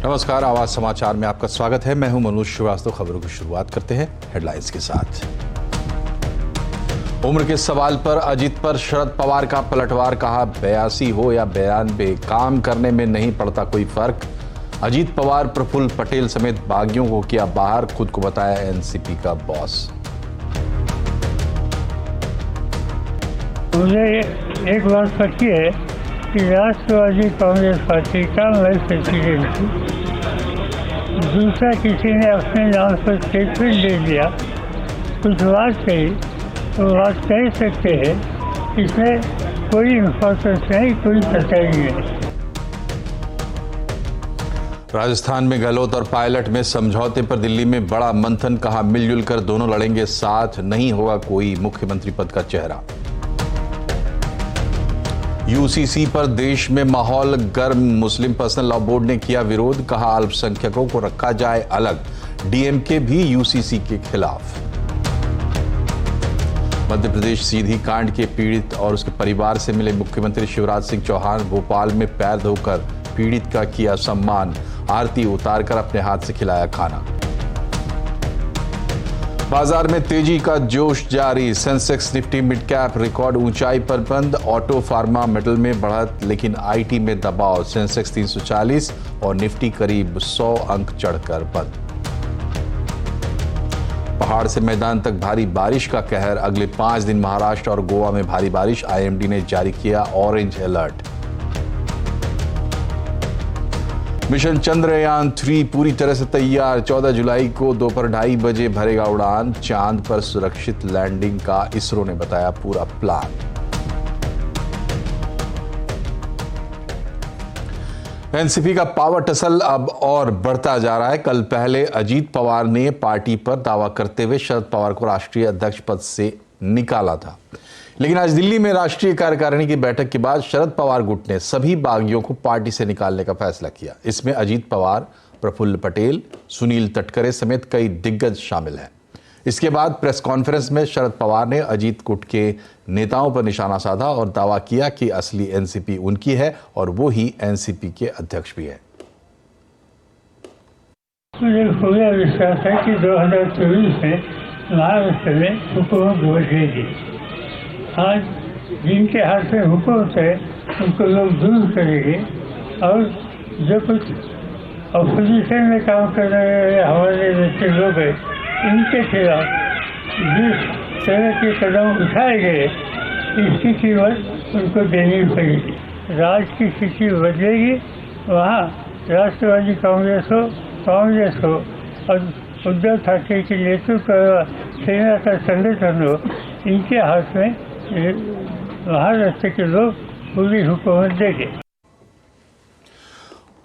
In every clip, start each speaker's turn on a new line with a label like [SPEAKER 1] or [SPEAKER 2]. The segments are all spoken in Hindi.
[SPEAKER 1] नमस्कार, आवाज समाचार में आपका स्वागत है। मैं हूं मनोज श्रीवास्तव। खबरों की शुरुआत करते हैं हेडलाइंस के साथ। उम्र के सवाल पर अजीत पर शरद पवार का पलटवार, कहा 82 हो या 92, काम करने में नहीं पड़ता कोई फर्क। अजीत पवार प्रफुल्ल पटेल समेत बागियों को किया बाहर, खुद को बताया एनसीपी का बॉस।
[SPEAKER 2] मुझे एक बात पक्की है कि राष्ट्रवादी कांग्रेस पार्टी का मैं प्रेसिडेंट हूँ। दूसरा किसी ने अपने नाम पर स्टेटमेंट दे दिया, कुछ बात कही तो बात कह सकते हैं, इसमें कोई इम्पोर्टेंस नहीं, कोई सच्चाई नहीं।
[SPEAKER 1] राजस्थान में गहलोत और पायलट में समझौते पर दिल्ली में बड़ा मंथन, कहा मिलजुल कर दोनों लड़ेंगे साथ, नहीं होगा कोई मुख्यमंत्री पद का चेहरा। यूसीसी पर देश में माहौल गर्म, मुस्लिम पर्सनल लॉ बोर्ड ने किया विरोध, कहा अल्पसंख्यकों को रखा जाए अलग। डीएमके भी यूसीसी के खिलाफ। मध्य प्रदेश सीधी कांड के पीड़ित और उसके परिवार से मिले मुख्यमंत्री शिवराज सिंह चौहान, भोपाल में पैर धोकर पीड़ित का किया सम्मान, आरती उतारकर अपने हाथ से खिलाया खाना। बाजार में तेजी का जोश जारी, Sensex Nifty mid cap record ऊंचाई पर बंद, ऑटो फार्मा मेटल में बढ़त, लेकिन आईटी में दबाव। सेंसेक्स 340 और निफ्टी करीब 100 अंक चढ़कर बंद। पहाड़ से मैदान तक भारी बारिश का कहर, अगले 5 दिन महाराष्ट्र और गोवा में भारी बारिश, आईएमडी ने जारी किया ऑरेंज अलर्ट। मिशन चंद्रयान 3 पूरी तरह से तैयार, 14 जुलाई को दोपहर 2:30 बजे भरेगा उड़ान, चांद पर सुरक्षित लैंडिंग का इसरो ने बताया पूरा प्लान। एनसीपी का पावर टसल अब और बढ़ता जा रहा है। कल पहले अजीत पवार ने पार्टी पर दावा करते हुए शरद पवार को राष्ट्रीय अध्यक्ष पद से निकाला था, लेकिन आज दिल्ली में राष्ट्रीय कार्यकारिणी की बैठक के बाद शरद पवार गुट ने सभी बागियों को पार्टी से निकालने का फैसला किया। इसमें अजीत पवार, प्रफुल्ल पटेल, सुनील तटकरे समेत कई दिग्गज शामिल हैं। इसके बाद प्रेस कॉन्फ्रेंस में शरद पवार ने अजीत गुट के नेताओं पर निशाना साधा और दावा किया कि असली एनसीपी उनकी है और वो ही एनसीपी के अध्यक्ष भी है।
[SPEAKER 2] मुझे पूरा विश्वास है कि 2024 में महाराष्ट्र में हुकूमत बदलेगी। आज जिनके हाथ में हुकूमत है उनको लोग दूर करेंगे और जो कुछ अपोजिशन में काम कर रहे हमारे जैसे लोग हैं, इनके खिलाफ जिस तरह के कदम उठाए गए, इसकी कीमत उनको देनी पड़ेगी। राज्य की स्थिति बदलेगी, वहाँ राष्ट्रवादी कांग्रेस हो और उद्धव ठाकरे के नेतृत्व सेना का संगठन हो, इनके हाथ में महाराष्ट्र के लोग पूरी हुकूमत देंगे।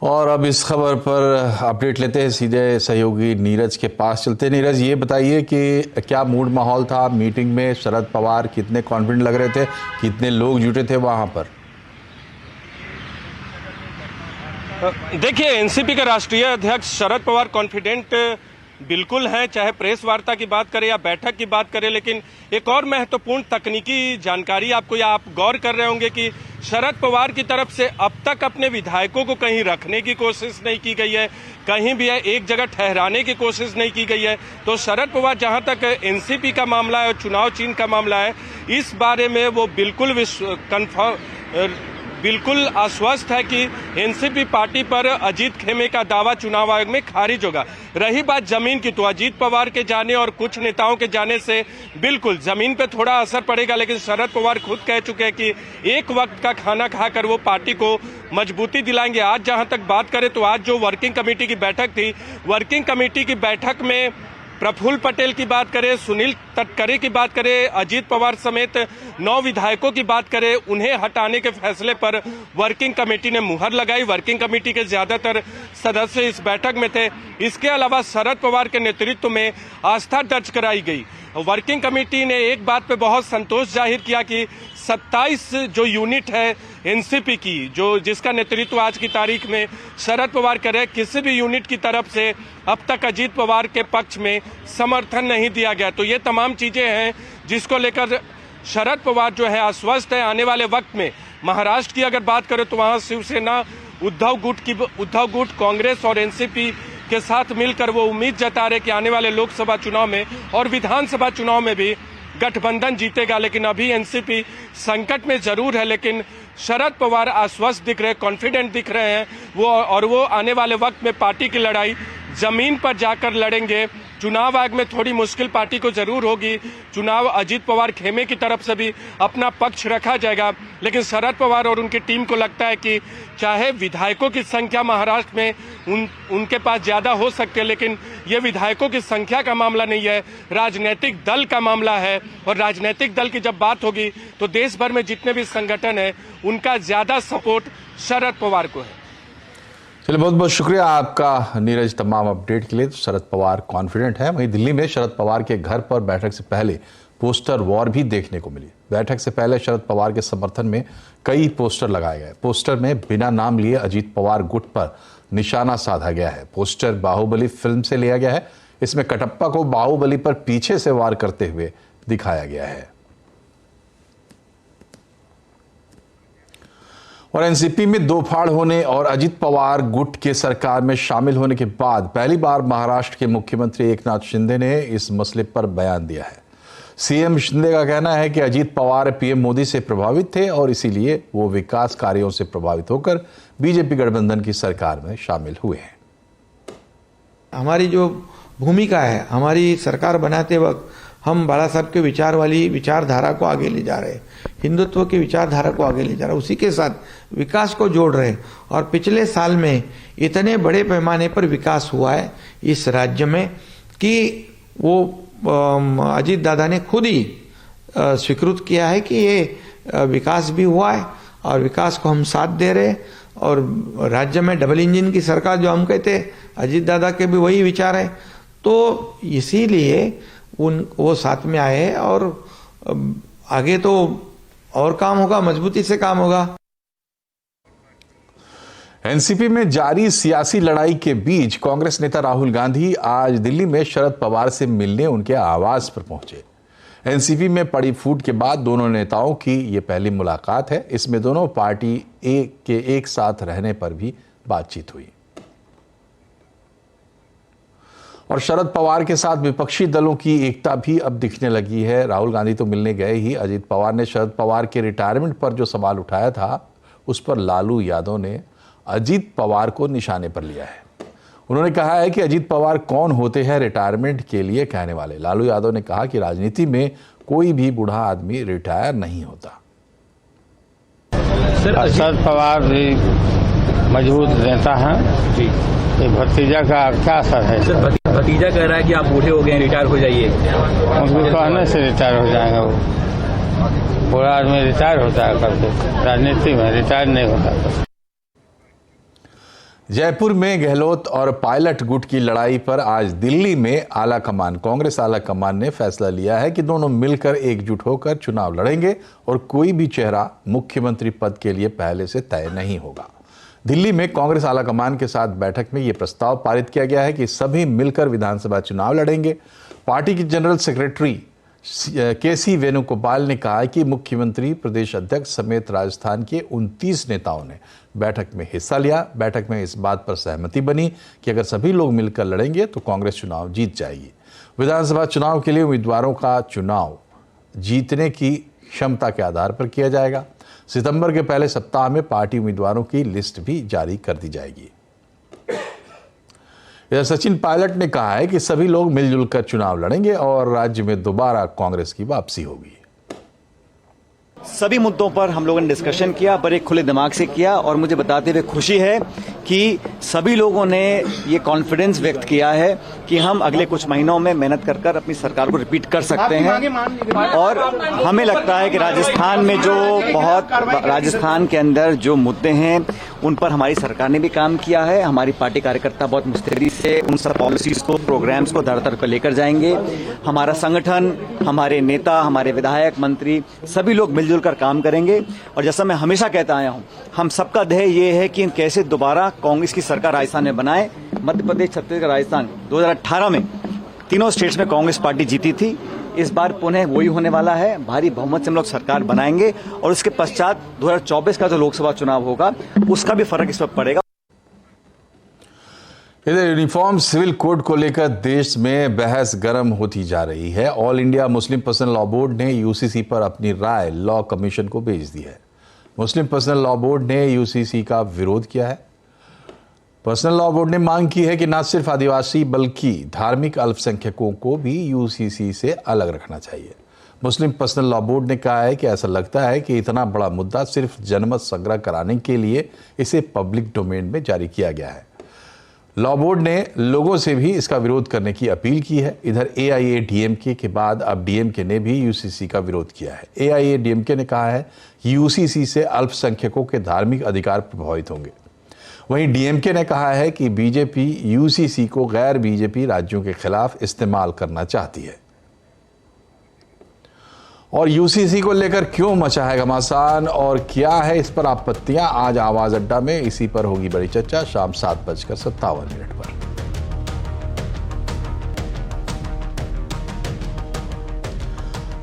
[SPEAKER 1] और अब इस खबर पर अपडेट लेते हैं, सीधे सहयोगी नीरज के पास चलते हैं। नीरज, ये बताइए कि क्या मूड माहौल था मीटिंग में? शरद पवार कितने कॉन्फिडेंट लग रहे थे? कितने लोग जुटे थे वहां पर?
[SPEAKER 3] देखिए, एनसीपी के राष्ट्रीय अध्यक्ष शरद पवार कॉन्फिडेंट बिल्कुल हैं, चाहे प्रेस वार्ता की बात करें या बैठक की बात करें। लेकिन एक और महत्वपूर्ण तकनीकी जानकारी आपको, या आप गौर कर रहे होंगे कि शरद पवार की तरफ से अब तक अपने विधायकों को कहीं रखने की कोशिश नहीं की गई है, कहीं भी एक जगह ठहराने की कोशिश नहीं की गई है। तो शरद पवार, जहां तक एनसीपी का मामला है और चुनाव चिन्ह का मामला है, इस बारे में वो बिल्कुल आश्वस्त है कि एनसीपी पार्टी पर अजीत खेमे का दावा चुनाव आयोग में खारिज होगा। रही बात जमीन की, तो अजीत पवार के जाने और कुछ नेताओं के जाने से बिल्कुल जमीन पे थोड़ा असर पड़ेगा, लेकिन शरद पवार खुद कह चुके हैं कि एक वक्त का खाना खाकर वो पार्टी को मजबूती दिलाएंगे। आज जहां तक बात करें तो आज जो वर्किंग कमेटी की बैठक थी, वर्किंग कमेटी की बैठक में प्रफुल्ल पटेल की बात करें, सुनील तटकरे की बात करें, अजीत पवार समेत 9 विधायकों की बात करें, उन्हें हटाने के फैसले पर वर्किंग कमेटी ने मुहर लगाई। वर्किंग कमेटी के ज्यादातर सदस्य इस बैठक में थे। इसके अलावा शरद पवार के नेतृत्व में आस्था दर्ज कराई गई। वर्किंग कमेटी ने एक बात पे बहुत संतोष जाहिर किया कि 27 जो यूनिट है एनसीपी की, जो जिसका नेतृत्व आज की तारीख में शरद पवार कर रहे, किसी भी यूनिट की तरफ से अब तक अजीत पवार के पक्ष में समर्थन नहीं दिया गया। तो ये तमाम चीजें हैं जिसको लेकर शरद पवार जो है आश्वस्त है। आने वाले वक्त में महाराष्ट्र की अगर बात करें तो वहां शिवसेना उद्धव गुट कांग्रेस और एनसीपी के साथ मिलकर वो उम्मीद जता रहे कि आने वाले लोकसभा चुनाव में और विधानसभा चुनाव में भी गठबंधन जीतेगा। लेकिन अभी एनसीपी संकट में जरूर है, लेकिन शरद पवार आश्वस्त दिख रहे, कॉन्फिडेंट दिख रहे हैं वो आने वाले वक्त में पार्टी की लड़ाई जमीन पर जाकर लड़ेंगे। चुनाव आयोग में थोड़ी मुश्किल पार्टी को जरूर होगी, चुनाव अजीत पवार खेमे की तरफ से भी अपना पक्ष रखा जाएगा, लेकिन शरद पवार और उनकी टीम को लगता है कि चाहे विधायकों की संख्या महाराष्ट्र में उनके पास ज्यादा हो सकती है, लेकिन ये विधायकों की संख्या का मामला नहीं है, राजनीतिक दल का मामला है। और राजनीतिक दल की जब बात होगी तो देश भर में जितने भी संगठन है उनका ज्यादा सपोर्ट शरद पवार को है।
[SPEAKER 1] चलिए, बहुत बहुत शुक्रिया आपका नीरज तमाम अपडेट के लिए। तो शरद पवार कॉन्फिडेंट है। वहीं दिल्ली में शरद पवार के घर पर बैठक से पहले पोस्टर वॉर भी देखने को मिली। बैठक से पहले शरद पवार के समर्थन में कई पोस्टर लगाए गए। पोस्टर में बिना नाम लिए अजीत पवार गुट पर निशाना साधा गया है। पोस्टर बाहुबली फिल्म से लिया गया है। इसमें कटप्पा को बाहुबली पर पीछे से वार करते हुए दिखाया गया है। और एनसीपी में दो फाड़ होने और अजीत पवार गुट के सरकार में शामिल होने के बाद पहली बार महाराष्ट्र के मुख्यमंत्री एकनाथ शिंदे ने इस मसले पर बयान दिया है। सीएम शिंदे का कहना है कि अजीत पवार पीएम मोदी से प्रभावित थे और इसीलिए वो विकास कार्यों से प्रभावित होकर बीजेपी गठबंधन की सरकार में शामिल हुए हैं।
[SPEAKER 4] हमारी जो भूमिका है, हमारी सरकार बनाते वक्त हम बाला साहब के विचार वाली विचारधारा को आगे ले जा रहे हैं, हिंदुत्व की विचारधारा को आगे ले जा रहे हैं, उसी के साथ विकास को जोड़ रहे हैं। और पिछले साल में इतने बड़े पैमाने पर विकास हुआ है इस राज्य में कि वो अजीत दादा ने खुद ही स्वीकृत किया है कि ये विकास भी हुआ है और विकास को हम साथ दे रहे हैं। और राज्य में डबल इंजन की सरकार जो हम कहते हैं, अजीत दादा के भी वही विचार है। तो इसीलिए वो साथ में आए हैं और आगे तो और काम होगा, मजबूती से काम होगा।
[SPEAKER 1] एनसीपी में जारी सियासी लड़ाई के बीच कांग्रेस नेता राहुल गांधी आज दिल्ली में शरद पवार से मिलने उनके आवास पर पहुंचे। एनसीपी में पड़ी फूट के बाद दोनों नेताओं की यह पहली मुलाकात है। इसमें दोनों पार्टी के एक साथ रहने पर भी बातचीत हुई। और शरद पवार के साथ विपक्षी दलों की एकता भी अब दिखने लगी है। राहुल गांधी तो मिलने गए ही, अजीत पवार ने शरद पवार के रिटायरमेंट पर जो सवाल उठाया था उस पर लालू यादव ने अजीत पवार को निशाने पर लिया है। उन्होंने कहा है कि अजीत पवार कौन होते हैं रिटायरमेंट के लिए कहने वाले। लालू यादव ने कहा कि राजनीति में कोई भी बूढ़ा आदमी रिटायर नहीं होता।
[SPEAKER 5] शरद पवार भी मजबूत नेता हैं जी। भतीजा का क्या असर है?
[SPEAKER 6] सर, भतीजा कह रहा है कि आप बूढ़े हो गए, रिटायर हो जाइए।
[SPEAKER 5] उनको कहने से रिटायर हो जाएंगे। वो बूढ़ा आदमी रिटायर होता है करके, राजनीति में रिटायर नहीं होता।
[SPEAKER 1] जयपुर में गहलोत और पायलट गुट की लड़ाई पर आज दिल्ली में कांग्रेस आला कमान ने फैसला लिया है कि दोनों मिलकर एकजुट होकर चुनाव लड़ेंगे और कोई भी चेहरा मुख्यमंत्री पद के लिए पहले से तय नहीं होगा। दिल्ली में कांग्रेस आला कमान के साथ बैठक में यह प्रस्ताव पारित किया गया है कि सभी मिलकर विधानसभा चुनाव लड़ेंगे। पार्टी की जनरल सेक्रेटरी केसी वेणुगोपाल ने कहा कि मुख्यमंत्री, प्रदेश अध्यक्ष समेत राजस्थान के 29 नेताओं ने बैठक में हिस्सा लिया। बैठक में इस बात पर सहमति बनी कि अगर सभी लोग मिलकर लड़ेंगे तो कांग्रेस चुनाव जीत जाएगी। विधानसभा चुनाव के लिए उम्मीदवारों का चुनाव जीतने की क्षमता के आधार पर किया जाएगा। सितंबर के पहले सप्ताह में पार्टी उम्मीदवारों की लिस्ट भी जारी कर दी जाएगी। सचिन पायलट ने कहा है कि सभी लोग मिलजुल कर चुनाव लड़ेंगे और राज्य में दोबारा कांग्रेस की वापसी होगी।
[SPEAKER 7] सभी मुद्दों पर हम लोगों ने डिस्कशन किया, बड़े खुले दिमाग से किया और मुझे बताते हुए खुशी है कि सभी लोगों ने ये कॉन्फिडेंस व्यक्त किया है कि हम अगले कुछ महीनों में मेहनत कर अपनी सरकार को रिपीट कर सकते हैं। और हमें लगता है कि राजस्थान के अंदर जो मुद्दे हैं उन पर हमारी सरकार ने भी काम किया है। हमारी पार्टी कार्यकर्ता बहुत मुस्तैदी से उन सब पॉलिसीज को, प्रोग्राम्स को धर पर लेकर जाएंगे। हमारा संगठन, हमारे नेता, हमारे विधायक, मंत्री सभी लोग मिलजुल कर काम करेंगे। और जैसा मैं हमेशा कहता आया हूं, हम सबका ध्येय ये है कि कैसे दोबारा कांग्रेस की सरकार राजस्थान में बनाए। मध्य प्रदेश, छत्तीसगढ़, राजस्थान 2018 में तीनों स्टेट्स में कांग्रेस पार्टी जीती थी। इस बार पुनः वही होने वाला है, भारी बहुमत से हम लोग सरकार बनाएंगे और उसके पश्चात 2024 का जो लोकसभा चुनाव होगा उसका भी फर्क इस वक्त पड़ेगा।
[SPEAKER 1] इधर यूनिफॉर्म सिविल कोड को लेकर देश में बहस गर्म होती जा रही है। All India Muslim personal law board ने यूसीसी पर अपनी राय लॉ कमीशन को भेज दी है। मुस्लिम पर्सनल लॉ बोर्ड ने यूसीसी का विरोध किया है। पर्सनल लॉ बोर्ड ने मांग की है कि न सिर्फ आदिवासी बल्कि धार्मिक अल्पसंख्यकों को भी यूसीसी से अलग रखना चाहिए। मुस्लिम पर्सनल लॉ बोर्ड ने कहा है कि ऐसा लगता है कि इतना बड़ा मुद्दा सिर्फ जनमत संग्रह कराने के लिए इसे पब्लिक डोमेन में जारी किया गया है। लॉ बोर्ड ने लोगों से भी इसका विरोध करने की अपील की है। इधर एआईएडीएमके के बाद अब डीएमके ने भी यूसीसी का विरोध किया है। एआईएडीएमके ने कहा है कि यूसीसी से अल्पसंख्यकों के धार्मिक अधिकार प्रभावित होंगे। वहीं डीएमके ने कहा है कि बीजेपी यूसीसी को गैर बीजेपी राज्यों के खिलाफ इस्तेमाल करना चाहती है। और यूसीसी को लेकर क्यों मचा है घमासान और क्या है इस पर आपत्तियां, आज आवाज अड्डा में इसी पर होगी बड़ी चर्चा शाम 7:57 पर।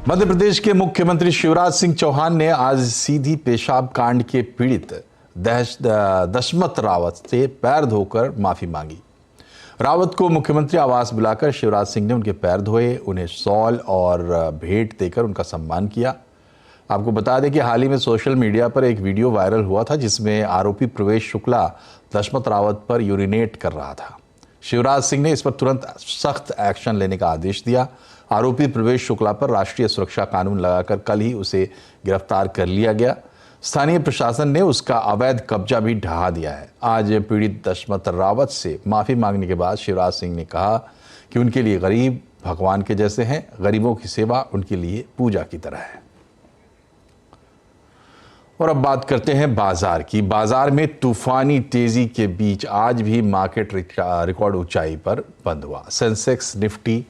[SPEAKER 1] मध्य प्रदेश के मुख्यमंत्री शिवराज सिंह चौहान ने आज सीधी पेशाब कांड के पीड़ित दशमत रावत से पैर धोकर माफी मांगी। रावत को मुख्यमंत्री आवास बुलाकर शिवराज सिंह ने उनके पैर धोए, उन्हें शॉल और भेंट देकर उनका सम्मान किया। आपको बता दें कि हाल ही में सोशल मीडिया पर एक वीडियो वायरल हुआ था जिसमें आरोपी प्रवेश शुक्ला दशमत रावत पर यूरिनेट कर रहा था। शिवराज सिंह ने इस पर तुरंत सख्त एक्शन लेने का आदेश दिया। आरोपी प्रवेश शुक्ला पर राष्ट्रीय सुरक्षा कानून लगाकर कल ही उसे गिरफ्तार कर लिया गया। स्थानीय प्रशासन ने उसका अवैध कब्जा भी ढहा दिया है। आज पीड़ित दशमत रावत से माफी मांगने के बाद शिवराज सिंह ने कहा कि उनके लिए गरीब भगवान के जैसे हैं, गरीबों की सेवा उनके लिए पूजा की तरह है। और अब बात करते हैं बाजार की। बाजार में तूफानी तेजी के बीच आज भी मार्केट रिकॉर्ड ऊंचाई पर बंद हुआ। सेंसेक्स, निफ्टी,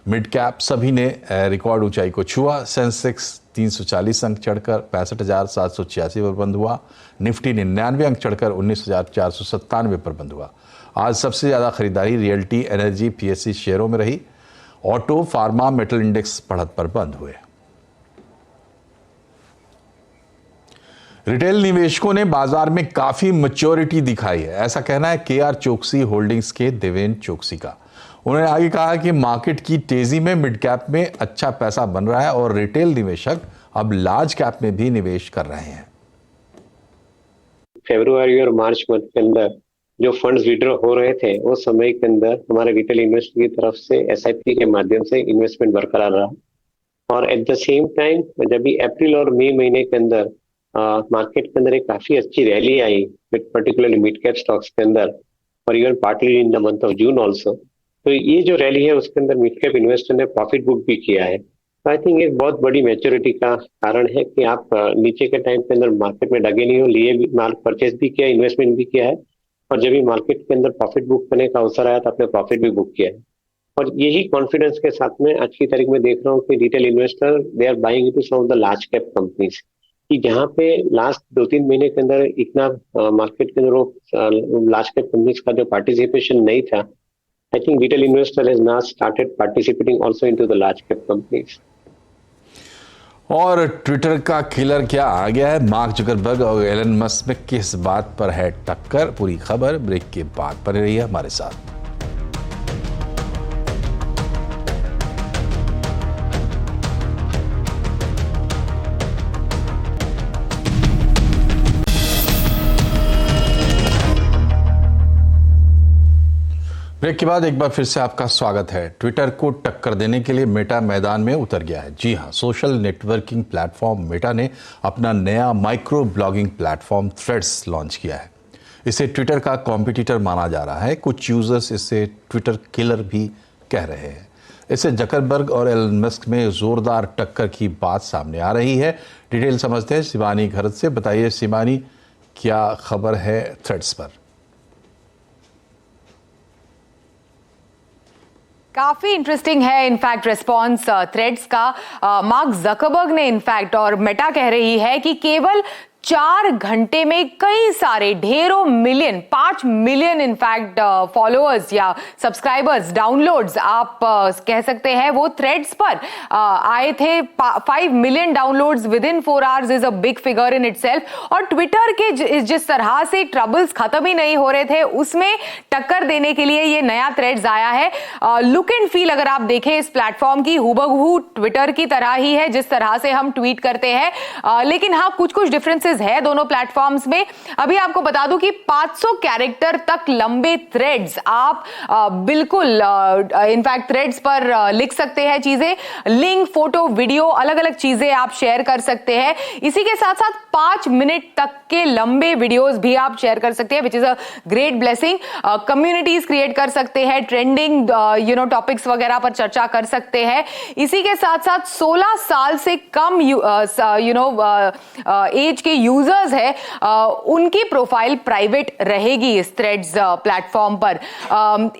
[SPEAKER 1] मिड कैप सभी ने रिकॉर्ड ऊंचाई को छुआ। सेंसेक्स 340 अंक चढ़कर 65,786 पर बंद हुआ। निफ्टी 99 अंक चढ़कर 19,497 पर बंद हुआ। आज सबसे ज़्यादा खरीदारी रियल्टी, एनर्जी, पीएससी शेयरों में रही। ऑटो, फार्मा, मेटल इंडेक्स बढ़त पर बंद हुए। रिटेल निवेशकों ने बाजार में काफी मैच्योरिटी दिखाई है, ऐसा कहना है केआर चोकसी होल्डिंग्स के देवेंद्र चोकसी का। उन्होंने आगे कहा कि मार्केट की तेजी में मिड कैप में अच्छा पैसा बन रहा है और रिटेल निवेशक अब लार्ज कैप में भी निवेश कर रहे हैं।
[SPEAKER 8] फरवरी और मार्च मंथ के अंदर जो फंड्स विड्रॉ हो रहे थे उस समय के अंदर हमारे रिटेल इन्वेस्टर की तरफ से एसआईपी के माध्यम से इन्वेस्टमेंट बरकरार रहा और एट द सेम टाइम जब भी अप्रैल और मई महीने के अंदर मार्केट के अंदर एक काफी अच्छी rally I particularly mid cap stocks के अंदर और even partly in the month of June also, तो ये जो रैली है उसके अंदर मिड कैप इन्वेस्टर ने प्रॉफिट बुक भी किया है। आई थिंक एक बहुत बड़ी मैच्योरिटी का कारण है कि आप नीचे के टाइम के अंदर मार्केट में डगे नहीं हो, लिए भी माल परचेज भी किया, इन्वेस्टमेंट भी किया है और जब भी मार्केट के अंदर प्रॉफिट बुक करने का अवसर आया तो आपने प्रॉफिट भी बुक किया है। और यही कॉन्फिडेंस के साथ में आज की तारीख में देख रहा हूँ कि retail investor they are buying into some of the large cap companies, कि जहाँ पे लास्ट 2-3 महीने के अंदर इतना मार्केट के अंदर लार्ज कैप कंपनीज का जो पार्टिसिपेशन नहीं था, I think retail investor has now started participating also into the large cap companies.
[SPEAKER 1] और ट्विटर का किलर क्या आ गया है? मार्क जुकरबर्ग और एलन मस्क में किस बात पर है टक्कर? पूरी खबर ब्रेक के बाद बने रही है हमारे साथ। ब्रेक के बाद एक बार फिर से आपका स्वागत है। ट्विटर को टक्कर देने के लिए मेटा मैदान में उतर गया है। जी हां, सोशल नेटवर्किंग प्लेटफॉर्म मेटा ने अपना नया micro blogging platform threads launch किया है। इसे ट्विटर का कॉम्पिटिटर माना जा रहा है। कुछ यूजर्स इसे ट्विटर किलर भी कह रहे हैं। इससे जकरबर्ग और एलन मस्क में जोरदार टक्कर की बात सामने आ रही है। डिटेल समझते हैं शिवानी घरत से। बताइए शिवानी, क्या खबर है थ्रेड्स पर?
[SPEAKER 9] काफी इंटरेस्टिंग है इनफैक्ट रिस्पॉन्स थ्रेड्स का। मार्क जकरबर्ग ने इनफैक्ट और मेटा कह रही है कि केवल 4 घंटे में कई सारे ढेरों मिलियन 5 मिलियन इनफैक्ट फॉलोअर्स या सब्सक्राइबर्स डाउनलोड्स आप कह सकते हैं वो थ्रेड्स पर आए थे। 5 million downloads with in 4 hours is a big figure in itself. और ट्विटर के जिस तरह से ट्रबल्स खत्म ही नहीं हो रहे थे उसमें टक्कर देने के लिए ये नया थ्रेड्स आया है। लुक एंड फील अगर आप देखें इस प्लेटफॉर्म की हूबहू ट्विटर की तरह ही है जिस तरह से हम ट्वीट करते हैं, लेकिन हाँ कुछ डिफरेंसेस है दोनों प्लेटफॉर्म्स में। अभी आपको बता दूं कि 500 कैरेक्टर तक लंबे थ्रेड्स आप बिल्कुल इनफैक्ट थ्रेड्स पर लिख सकते हैं चीजें, लिंक, फोटो, वीडियो, अलग अलग चीजें आप शेयर कर सकते हैं। इसी के साथ साथ 5 मिनट तक के लंबे वीडियोस भी आप शेयर कर सकते हैं, which is a great blessing. Communities create कर सकते हैं, ट्रेंडिंग टॉपिक्स वगैरह पर चर्चा कर सकते हैं। इसी के साथ साथ 16 साल से कम एज के यूजर्स है उनकी प्रोफाइल प्राइवेट रहेगी इस थ्रेड्स प्लेटफॉर्म पर।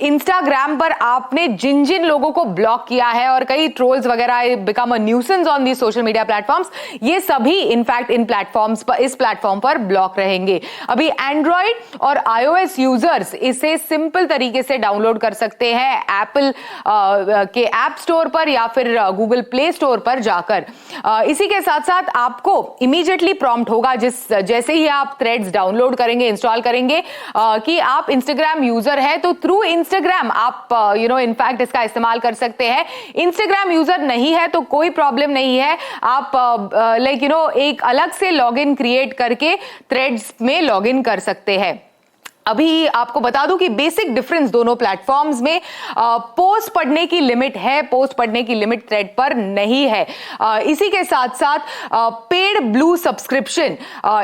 [SPEAKER 9] इंस्टाग्राम पर आपने जिन जिन लोगों को ब्लॉक किया है और कई ट्रोल्स वगैरह become a nuisance on the social media platforms, ये सभी इनफैक्ट इन प्लेटफॉर्म्स पर इस प्लेटफॉर्म पर ब्लॉक रहेंगे। अभी एंड्रॉइड और iOS यूजर्स इसे सिंपल तरीके से डाउनलोड कर सकते हैं एप्पल के ऐप स्टोर पर या फिर गूगल प्ले स्टोर पर जाकर। इसी के साथ साथ आपको इमीडिएटली प्रॉम्प्ट होगा जैसे ही आप थ्रेड्स डाउनलोड करेंगे, इंस्टॉल करेंगे कि आप इंस्टाग्राम यूजर है तो थ्रू इंस्टाग्राम आप इनफैक्ट इसका इस्तेमाल कर सकते हैं। इंस्टाग्राम यूजर नहीं है तो कोई प्रॉब्लम नहीं है, आप एक अलग से लॉगिन क्रिएट करके थ्रेड्स में लॉगिन कर सकते हैं। अभी आपको बता दूं कि बेसिक डिफरेंस दोनों प्लेटफॉर्म्स में पोस्ट पढ़ने की लिमिट है, पोस्ट पढ़ने की लिमिट थ्रेड पर नहीं है। इसी के साथ साथ पेड ब्लू सब्सक्रिप्शन,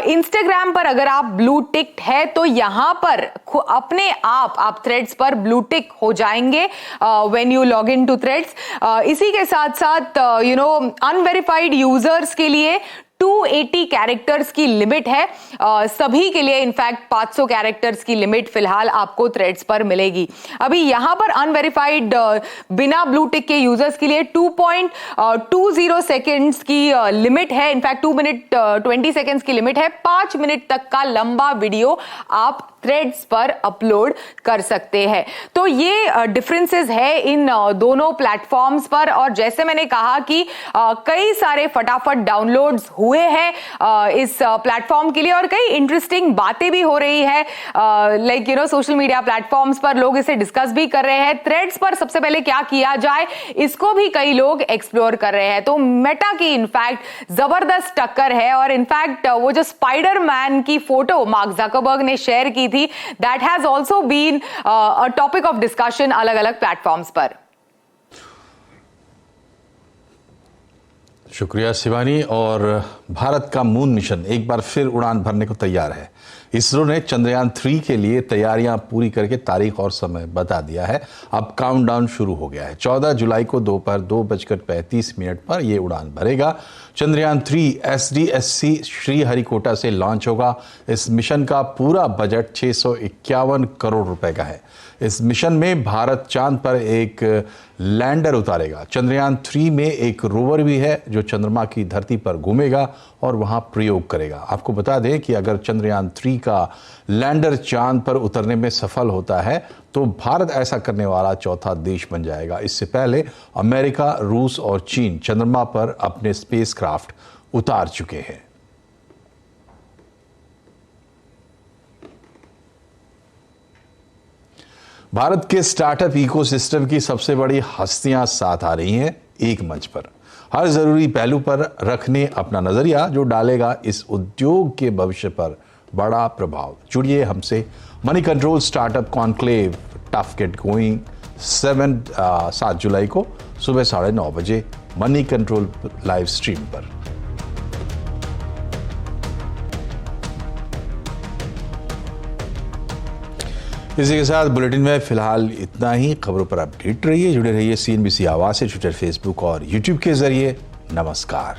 [SPEAKER 9] इंस्टाग्राम पर अगर आप ब्लू टिक्ड है तो यहां पर अपने आप थ्रेड्स पर ब्लू टिक हो जाएंगे when you log in to threads. इसी के साथ साथ अनवेरिफाइड यूजर्स के लिए 280 कैरेक्टर्स की लिमिट है, सभी के लिए इनफैक्ट 500 कैरेक्टर्स की लिमिट फिलहाल आपको थ्रेड्स पर मिलेगी। अभी यहां पर अनवेरिफाइड बिना ब्लू टिक के यूजर्स के लिए 2.20 सेकेंड्स की लिमिट है, इनफैक्ट 2 मिनट 20 सेकेंड्स की लिमिट है। 5 मिनट तक का लंबा वीडियो आप थ्रेड्स पर अपलोड कर सकते हैं। तो ये डिफरेंसेस है इन दोनों प्लेटफॉर्म्स पर। और जैसे मैंने कहा कि कई सारे फटाफट डाउनलोड्स हुए हैं इस प्लेटफॉर्म के लिए और कई इंटरेस्टिंग बातें भी हो रही है, सोशल मीडिया प्लेटफॉर्म्स पर लोग इसे डिस्कस भी कर रहे हैं। थ्रेड्स पर सबसे पहले क्या किया जाए इसको भी कई लोग एक्सप्लोर कर रहे हैं। तो मेटा की इनफैक्ट जबरदस्त टक्कर है और इनफैक्ट वो जो स्पाइडरमैन की फोटो मार्क ज़करबर्ग ने शेयर की थी, that has also been a topic of discussion अलग अलग प्लेटफॉर्म्स पर।
[SPEAKER 1] शुक्रिया शिवानी। और भारत का मून मिशन एक बार फिर उड़ान भरने को तैयार है। इसरो ने चंद्रयान 3 के लिए तैयारियां पूरी करके तारीख और समय बता दिया है। अब काउंटडाउन शुरू हो गया है। 14 जुलाई को दोपहर 2:35 पर यह उड़ान भरेगा। चंद्रयान 3 SDSC श्रीहरिकोटा से लॉन्च होगा। इस मिशन का पूरा बजट 651 करोड़ रुपए का है। इस मिशन में भारत चांद पर एक लैंडर उतारेगा। चंद्रयान 3 में एक रोवर भी है जो चंद्रमा की धरती पर घूमेगा और वहां प्रयोग करेगा। आपको बता दें कि अगर चंद्रयान 3 का लैंडर चांद पर उतरने में सफल होता है तो भारत ऐसा करने वाला चौथा देश बन जाएगा। इससे पहले अमेरिका, रूस और चीन चंद्रमा पर अपने स्पेसक्राफ्ट उतार चुके हैं। भारत के स्टार्टअप इकोसिस्टम की सबसे बड़ी हस्तियां साथ आ रही हैं एक मंच पर, हर जरूरी पहलू पर रखने अपना नजरिया जो डालेगा इस उद्योग के भविष्य पर बड़ा प्रभाव। जुड़िए हमसे money control startup conclave tough get going 7 जुलाई को सुबह 9:30 बजे मनी कंट्रोल लाइव स्ट्रीम पर। इसी के साथ बुलेटिन में फिलहाल इतना ही। खबरों पर अपडेट रहिए, जुड़े रहिए CNBC आवाज से ट्विटर, फेसबुक और यूट्यूब के जरिए। नमस्कार।